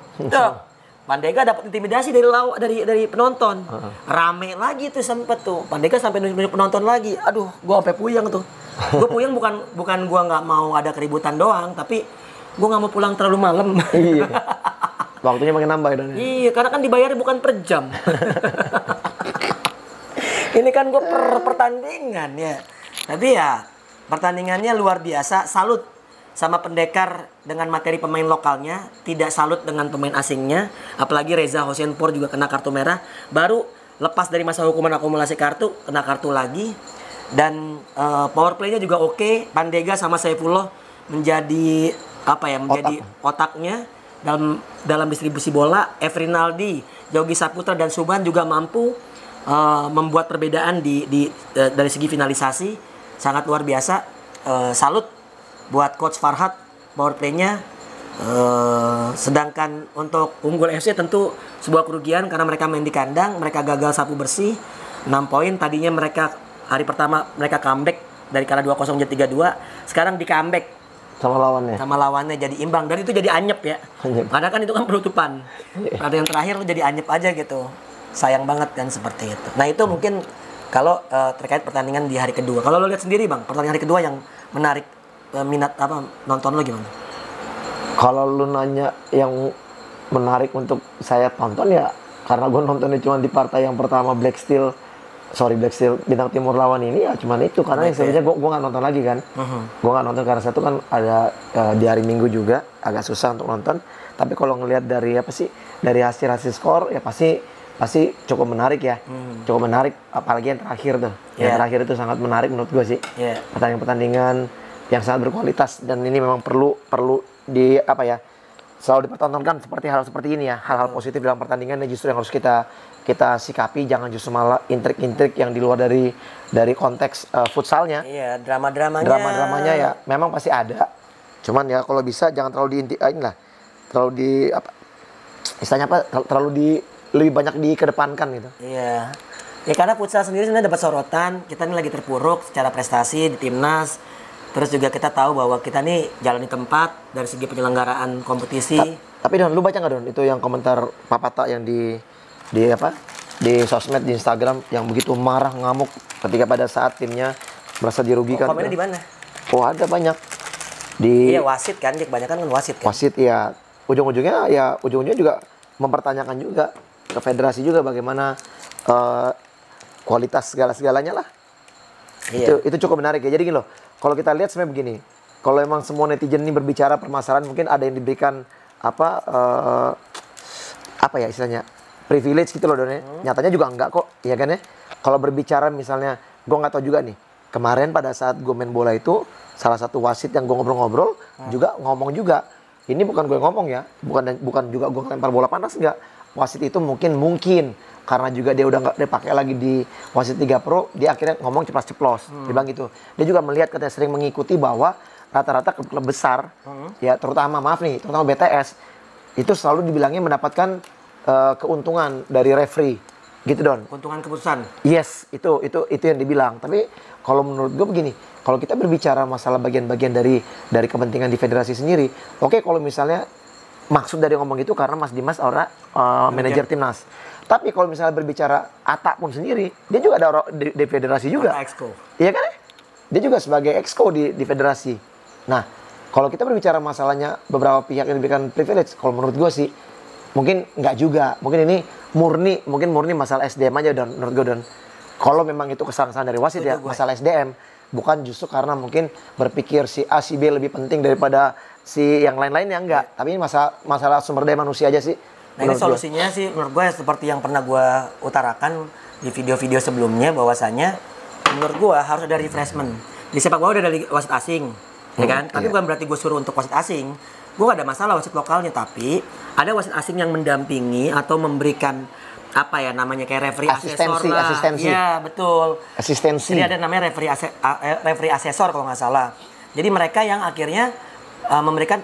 Pandega dapat intimidasi dari penonton. Rame lagi tuh sempet tuh. Pandega sampai nunjuk penonton lagi. Aduh, gua sampai puyeng tuh. Gua puyeng bukan gua nggak mau ada keributan doang, tapi gua nggak mau pulang terlalu malam. Iya. Waktunya makin nambah dan. Iya, karena kan dibayar bukan per jam. Ini kan gua per pertandingan ya. Tapi ya pertandingannya luar biasa. Salut sama Pendekar dengan materi pemain lokalnya, tidak salut dengan pemain asingnya. Apalagi Reza Hossein-Pour juga kena kartu merah, baru lepas dari masa hukuman akumulasi kartu, kena kartu lagi. Dan power play-nya juga oke. Pandega sama Saifullah menjadi otaknya dalam distribusi bola. Efrinaldi, Yogi Saputra dan Suban juga mampu membuat perbedaan dari segi finalisasi. Sangat luar biasa. Salut buat Coach Farhad, power play-nya. Sedangkan untuk Unggul FC tentu sebuah kerugian karena mereka main di kandang, mereka gagal sapu bersih 6 poin. Tadinya mereka hari pertama mereka comeback dari kalah 2-0 jadi 3-2, sekarang di comeback sama lawannya jadi imbang, dan itu jadi anyep ya. Karena kan itu kan penutupan. Ada yang terakhir jadi anyep aja gitu. Sayang banget kan seperti itu. Nah, itu mungkin kalau terkait pertandingan di hari kedua. Kalau lo lihat sendiri Bang, pertandingan hari kedua yang menarik minat nonton lo gimana? Kalau lu nanya yang menarik untuk saya tonton ya, karena gue nontonnya cuma di partai yang pertama Black Steel Bintang Timur lawan ini ya cuman itu, karena yang sebenarnya gue nggak nonton lagi kan. Gue nggak nonton karena satu kan ada di hari Minggu juga agak susah untuk nonton. Tapi kalau ngelihat dari dari hasil skor ya pasti cukup menarik ya. Cukup menarik, apalagi yang terakhir tuh. Yang terakhir itu sangat menarik menurut gue sih. Pertandingan yang sangat berkualitas, dan ini memang perlu selalu dipertontonkan hal seperti ini ya. Hal-hal positif dalam pertandingan justru yang harus kita sikapi, jangan justru malah intrik-intrik yang di luar dari konteks futsalnya. Iya, drama-dramanya ya memang pasti ada. Cuman ya kalau bisa jangan terlalu lebih banyak dikedepankan gitu. Iya. Ya karena futsal sendiri sebenarnya dapat sorotan, kita ini lagi terpuruk secara prestasi di timnas. Terus juga kita tahu bahwa kita nih jalan di tempat dari segi penyelenggaraan kompetisi. Tapi Don, lu baca nggak Don itu yang komentar Papata yang di sosmed, di Instagram, yang begitu marah ngamuk ketika pada saat timnya merasa dirugikan? Komennya di mana? Oh, ada banyak. Iya, wasit kan, kebanyakan kan wasit kan. Wasit ya. Ujung-ujungnya juga mempertanyakan juga ke federasi juga bagaimana kualitas segala-segalanya lah. Iya. Itu cukup menarik ya. Jadi gini loh, kalau kita lihat sebenarnya begini, kalau emang semua netizen ini berbicara permasalahan, mungkin ada yang diberikan istilahnya privilege gitu loh Don ya. Nyatanya juga enggak kok, ya kan ya. Kalau berbicara misalnya, gue nggak tahu juga nih, kemarin pada saat gue main bola itu, salah satu wasit yang gue ngobrol-ngobrol juga ngomong juga, ini bukan gue ngomong ya, bukan juga gue lempar bola panas, enggak. Wasit itu mungkin karena juga dia udah nggak dipakai lagi di wasit 3 Pro, dia akhirnya ngomong ceplos-ceplos. Dia bilang gitu. Dia juga melihat, katanya sering mengikuti bahwa rata-rata klub-klub besar, ya terutama terutama BTS, itu selalu dibilangnya mendapatkan keuntungan dari referee, gitu Don. Keuntungan keputusan. Yes, itu yang dibilang. Tapi kalau menurut gue begini, kalau kita berbicara masalah bagian-bagian dari kepentingan di federasi sendiri, oke, kalau misalnya maksud dari ngomong itu karena Mas Dimas orang manajer timnas. Tapi kalau misalnya berbicara Atta pun sendiri, dia juga ada orang di federasi juga. Atta Exco. Iya kan? Dia juga sebagai exco di federasi. Nah, kalau kita berbicara masalahnya beberapa pihak yang diberikan privilege, kalau menurut gue sih mungkin nggak juga. Mungkin ini murni masalah SDM aja, Don. Menurut gue, Don. Kalau memang itu kesalahan dari wasit ya, masalah SDM, bukan justru karena mungkin berpikir si A si B lebih penting daripada si yang lain-lainnya, enggak. Tapi ini masalah sumber daya manusia aja sih. Nah, ini solusinya sih menurut gue seperti yang pernah gue utarakan di video-video sebelumnya, bahwasanya menurut gue harus ada refreshment. Di sepak bola udah ada wasit asing, ya kan? Tapi bukan berarti gue suruh untuk wasit asing. Gue gak ada masalah wasit lokalnya, tapi ada wasit asing yang mendampingi atau memberikan apa ya namanya kayak referee asesor lah. Asistensi. Iya, betul. Asistensi. Jadi ada namanya referee asesor kalau nggak salah. Jadi mereka yang akhirnya memberikan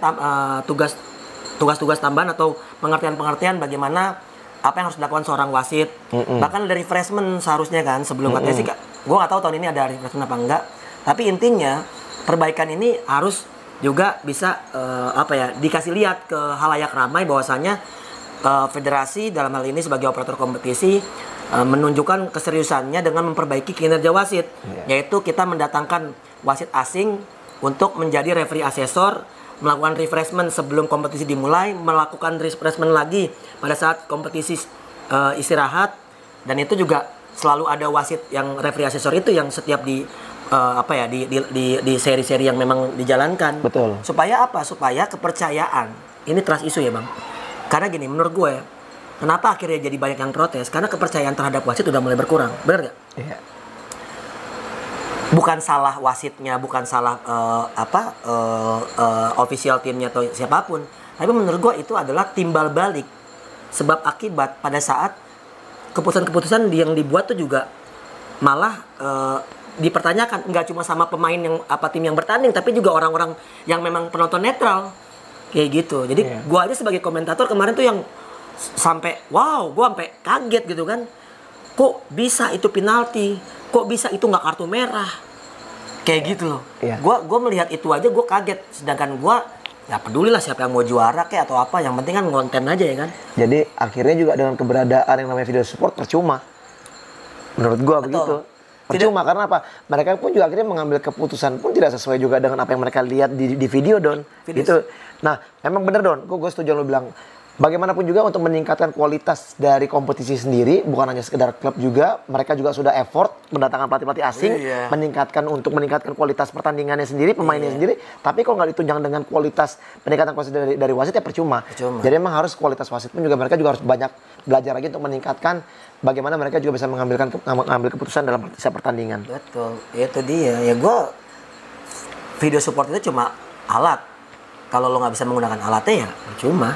tugas-tugas tambahan atau pengertian-pengertian bagaimana apa yang harus dilakukan seorang wasit. Bahkan ada refreshment seharusnya kan sebelum katanya sih, gue nggak tahu tahun ini ada refreshment apa enggak. Tapi intinya perbaikan ini harus juga bisa dikasih lihat ke halayak ramai bahwasanya federasi dalam hal ini sebagai operator kompetisi menunjukkan keseriusannya dengan memperbaiki kinerja wasit, yaitu kita mendatangkan wasit asing untuk menjadi referee asesor, melakukan refreshment sebelum kompetisi dimulai, melakukan refreshment lagi pada saat kompetisi istirahat, dan itu juga selalu ada wasit yang referee asesor itu yang setiap di seri-seri yang memang dijalankan. Betul. Supaya apa? Supaya kepercayaan. Ini trust issue ya, Bang. Karena gini, menurut gue, kenapa akhirnya jadi banyak yang protes? Karena kepercayaan terhadap wasit udah mulai berkurang. Bener gak? Iya. Bukan salah wasitnya, bukan salah official timnya atau siapapun. Tapi menurut gue itu adalah timbal balik sebab akibat pada saat keputusan-keputusan yang dibuat tuh juga malah dipertanyakan, nggak cuma sama pemain yang tim yang bertanding, tapi juga orang-orang yang memang penonton netral kayak gitu. Jadi gue aja sebagai komentator kemarin tuh yang sampai gue sampai kaget gitu kan, kok bisa itu penalti, kok bisa itu nggak kartu merah kayak gitu loh. Gue melihat itu aja gue kaget, sedangkan gue ya peduli lah siapa yang mau juara kayak atau apa, yang penting kan konten aja ya kan. Jadi akhirnya juga dengan keberadaan yang namanya video support percuma, menurut gue begitu. Percuma karena apa? Mereka pun juga akhirnya mengambil keputusan pun tidak sesuai juga dengan apa yang mereka lihat di video, Don. Gitu. Nah, memang bener, Don. Gue setuju lo bilang. Bagaimanapun juga untuk meningkatkan kualitas dari kompetisi sendiri, bukan hanya sekedar klub juga, mereka juga sudah effort mendatangkan pelatih-pelatih asing, meningkatkan kualitas pertandingannya sendiri, pemainnya sendiri. Tapi kalau nggak ditunjang dengan kualitas peningkatan kualitas dari wasit ya percuma. Jadi memang harus kualitas wasit pun juga mereka juga harus banyak belajar lagi untuk meningkatkan bagaimana mereka juga bisa mengambil keputusan dalam setiap pertandingan. Betul, itu dia. Ya video support itu cuma alat. Kalau lo nggak bisa menggunakan alatnya ya percuma.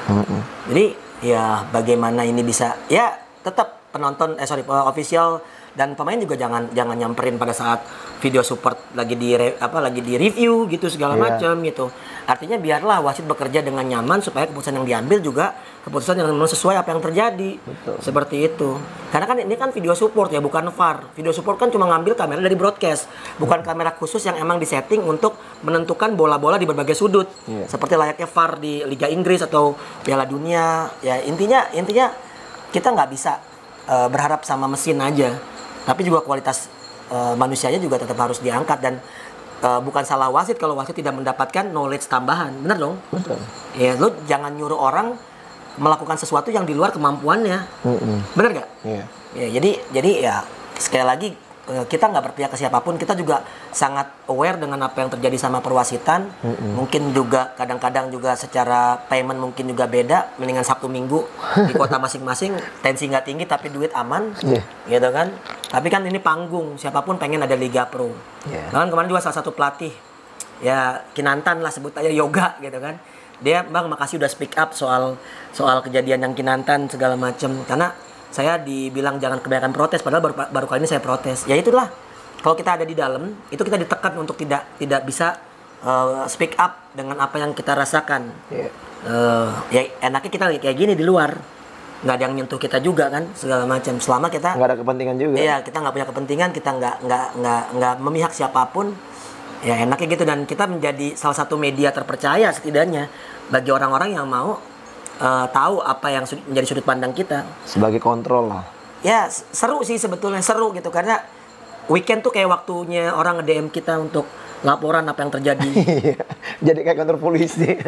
Jadi ya bagaimana ini bisa, ya tetap penonton official dan pemain juga jangan nyamperin pada saat video support lagi di review gitu segala macam gitu. Artinya biarlah wasit bekerja dengan nyaman supaya keputusan yang diambil juga keputusan yang sesuai apa yang terjadi. Betul. Seperti itu. Karena kan ini kan video support ya, bukan VAR. Video support kan cuma ngambil kamera dari broadcast, bukan kamera khusus yang emang disetting untuk menentukan bola-bola di berbagai sudut. Seperti layaknya VAR di Liga Inggris atau Piala Dunia. Ya intinya kita nggak bisa berharap sama mesin aja. Tapi juga kualitas manusianya juga tetap harus diangkat, dan bukan salah wasit kalau wasit tidak mendapatkan knowledge tambahan. Bener dong? Betul. Ya, lo jangan nyuruh orang melakukan sesuatu yang di luar kemampuannya. Bener gak? Iya. Ya, jadi ya sekali lagi kita nggak berpihak ke siapapun, kita juga sangat aware dengan apa yang terjadi sama perwasitan. Mungkin juga kadang-kadang juga secara payment mungkin juga beda, mendingan Sabtu Minggu di kota masing-masing, tensi nggak tinggi tapi duit aman, gitu kan. Tapi kan ini panggung, siapapun pengen ada Liga Pro. Bahkan kemarin juga salah satu pelatih, ya Kinantan lah sebut aja, Yoga gitu kan, dia, Bang makasih udah speak up soal kejadian yang Kinantan segala macem, karena saya dibilang jangan kebanyakan protes, padahal baru kali ini saya protes. Ya itulah, kalau kita ada di dalam, itu kita ditekan untuk tidak bisa speak up dengan apa yang kita rasakan. Iya. Ya enaknya kita kayak gini di luar, nggak ada yang nyentuh kita juga kan segala macam. Selama kita Nggak ada kepentingan juga. iya, kita nggak punya kepentingan, kita nggak memihak siapapun, ya enaknya gitu. Dan kita menjadi salah satu media terpercaya setidaknya bagi orang-orang yang mau tahu apa yang menjadi sudut pandang kita. Sebagai kontrol lah. Ya seru sih sebetulnya, seru gitu, karena weekend tuh kayak waktunya orang nge-DM kita untuk laporan apa yang terjadi. Iya. Jadi kayak kantor polisi.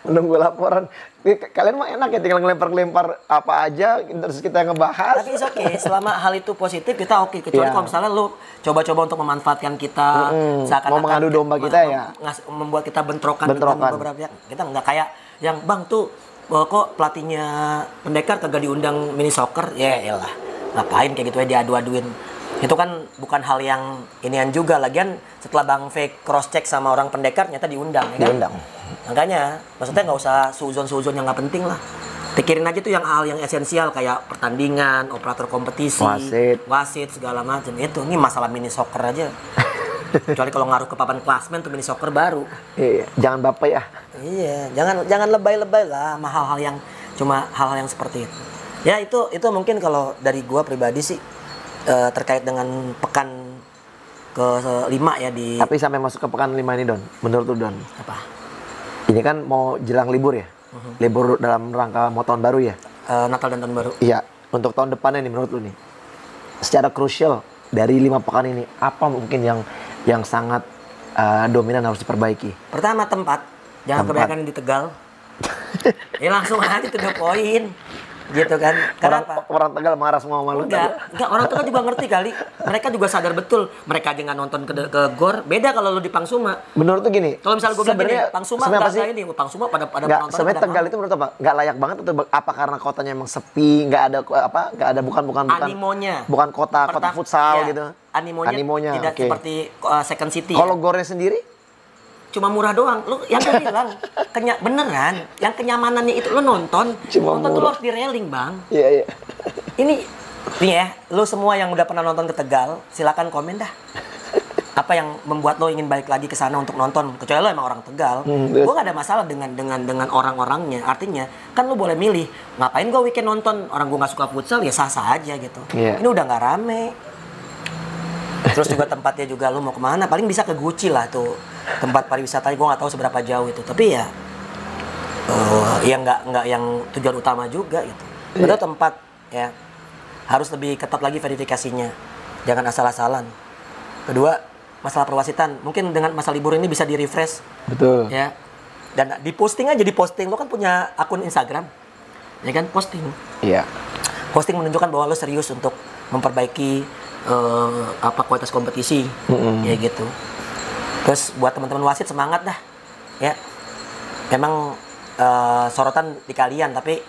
Menunggu laporan. Kalian mah enak ya, tinggal ngelempar-ngelempar apa aja terus kita ngebahas. Tapi oke, selama hal itu positif kita oke. Kecuali Iya. kalau misalnya lu coba-coba untuk memanfaatkan kita, Mau mengadu domba kita ya. membuat kita bentrokan Bentrokan. dengan beberapa pihak. Kita nggak kayak yang bang tuh kok pelatihnya Pendekar kagak diundang mini soccer, ya elah ngapain kayak gitu ya diadu-aduin. Itu kan bukan hal yang inian juga. Lagian setelah Bang V cross check sama orang Pendekar ternyata diundang, ya kan? Diundang. Makanya maksudnya nggak usah suzon-suzon yang nggak penting lah. Pikirin aja tuh yang hal yang esensial kayak pertandingan, operator kompetisi, wasit segala macam. Itu ini masalah mini soccer aja. Kecuali kalau ngaruh ke papan klasmen tuh mini soccer baru. Iya, jangan bapak ya. Iya, jangan lebay-lebay lah sama hal-hal yang cuma hal-hal yang seperti itu. Ya itu mungkin kalau dari gua pribadi sih terkait dengan pekan ke-5 ya di Tapi sampai masuk ke pekan 5 ini Don, menurut lu Don, apa? ini kan mau jelang libur ya? Libur dalam rangka mau tahun baru ya? Natal dan tahun baru. Iya, untuk tahun depannya nih menurut lu nih, secara krusial dari 5 pekan ini, apa mungkin yang sangat dominan harus diperbaiki? Pertama tempat, jangan kebanyakan di Tegal. Ya langsung aja to the point. Gitu kan. Kenapa? Orang Tegal marah semua sama lu. Enggak, orang Tegal juga ngerti kali. Mereka juga sadar betul. Mereka aja nggak nonton ke GOR. Beda kalau lu di Pangsuma. Menurut tuh gini. Kalau misalnya gue bilang gini, Pangsuma sebenarnya nggak ini, Pangsuma pada nggak, penonton. sebenarnya Tegal itu menurut apa? Nggak layak banget atau apa karena kotanya emang sepi, nggak ada apa? Nggak ada bukan animonya. Bukan kota futsal ya, gitu. Animonya tidak okay. Seperti Second City. Kalau Ya. GOR-nya sendiri? Cuma murah doang. Lu yang gue bilang beneran, yang kenyamanannya itu lu nonton tuh lu harus di railing, Bang. Iya, iya. Ini nih ya, lu semua yang udah pernah nonton ke Tegal, silakan komen dah. Apa yang membuat lo ingin balik lagi ke sana untuk nonton? Kecuali lo emang orang Tegal. Gue gak ada masalah dengan orang-orangnya. Artinya, kan lo boleh milih. Ngapain gue weekend nonton? Orang gue gak suka futsal, ya sah-sah aja gitu. Yeah. Ini udah gak rame. Terus juga tempatnya juga lo mau kemana? Paling bisa ke Guci lah tuh. Tempat pariwisatanya gue gak tahu seberapa jauh itu. Tapi ya, ya nggak yang tujuan utama juga gitu. Itu tempat ya harus lebih ketat lagi verifikasinya. Jangan asal-asalan. Kedua, masalah perwasitan. Mungkin dengan masa libur ini bisa di-refresh. Betul. Ya. Dan diposting aja, diposting. Lo kan punya akun Instagram. Ya kan, posting. Iya. Posting menunjukkan bahwa lo serius untuk memperbaiki kualitas kompetisi. Ya gitu. Terus buat teman-teman wasit semangat dah. Ya. Memang sorotan di kalian, tapi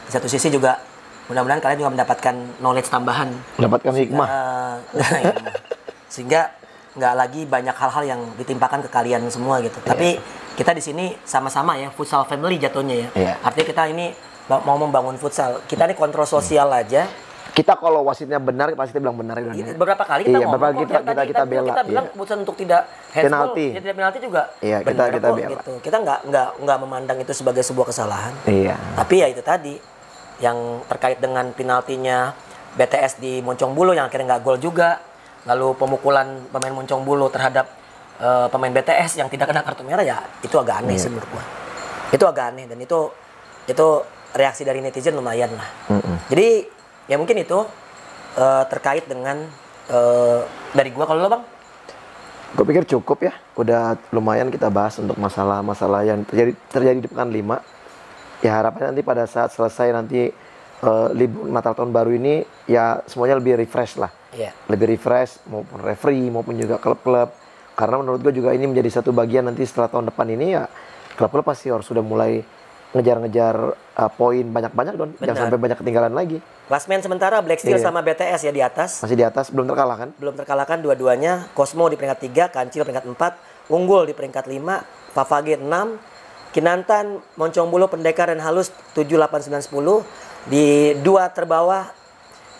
di satu sisi juga mudah-mudahan kalian juga mendapatkan knowledge tambahan. Mendapatkan hikmah. Sehingga nggak lagi banyak hal-hal yang ditimpakan ke kalian semua gitu. Tapi kita di sini sama-sama ya, futsal family jatuhnya ya. Artinya kita ini mau membangun futsal. Kita ini kontrol sosial aja. Kita kalau wasitnya benar pasti kita bilang benar. Beberapa kali kita ngomong kita bela. Kita bilang keputusan untuk tidak penalti. Tidak penalti juga. Iya, kita bela. Gitu. Kita nggak memandang itu sebagai sebuah kesalahan. Iya. Tapi ya itu tadi yang terkait dengan penaltinya BTS di Moncong Bulu yang akhirnya nggak gol juga. Lalu pemukulan pemain Moncong Bulu terhadap pemain BTS yang tidak kena kartu merah, ya itu agak aneh sih menurut gua. Itu agak aneh dan itu reaksi dari netizen lumayan lah. Jadi ya mungkin itu terkait dengan dari gua. Kalau lo Bang? Gue pikir cukup ya. Udah lumayan kita bahas untuk masalah-masalah yang terjadi di pekan 5. Ya harapannya nanti pada saat selesai nanti libur Natal tahun baru ini ya semuanya lebih refresh lah. Lebih refresh maupun referee maupun juga klub-klub. Karena menurut gue juga ini menjadi satu bagian nanti setelah tahun depan ini ya klub-klub pasti harus sudah mulai ngejar-ngejar poin banyak-banyak Don. Jangan sampai banyak ketinggalan lagi. Klasmen sementara Black Steel sama BTS ya di atas. Masih di atas, belum terkalahkan. Belum terkalahkan dua-duanya. Cosmo di peringkat 3, Kancil peringkat 4, Unggul di peringkat 5, Favage 6, Kinantan, Moncong Bulu, Pendekar dan Halus 7, 8, 9, 10. Di 2 terbawah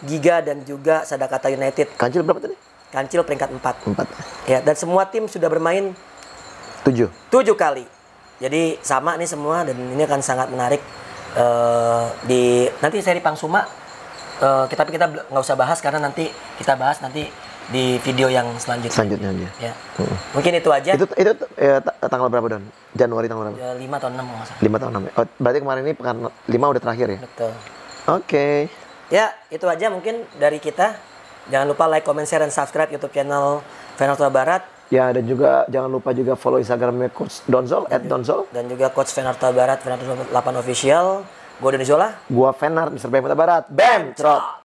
Giga dan juga Sadakata United. Kancil berapa tadi? Kancil peringkat 4. 4. Ya, dan semua tim sudah bermain 7. 7 kali. Jadi sama nih semua dan ini akan sangat menarik di nanti seri Pangsuma kita nggak usah bahas karena nanti kita bahas nanti di video yang selanjutnya. Selanjutnya aja. Ya. Mungkin itu aja. Itu tanggal berapa, Don? Januari tanggal berapa? 5 atau 6 nggak salah. 5 tahun 6 ya? Oh, berarti kemarin ini pekan 5 udah terakhir ya? Betul. Oke. Ya, itu aja mungkin dari kita. Jangan lupa like, comment, share, dan subscribe YouTube channel Feyenoord Tua Barat. Ya, dan juga jangan lupa juga follow Instagramnya Coach Donzol, @Donzol. Dan juga Coach Feyenoord Tua Barat, Feyenoord 8 Official. Gue Doni Zola. Gua Fenar, Mr. BM Tua Barat. Bam! Trot!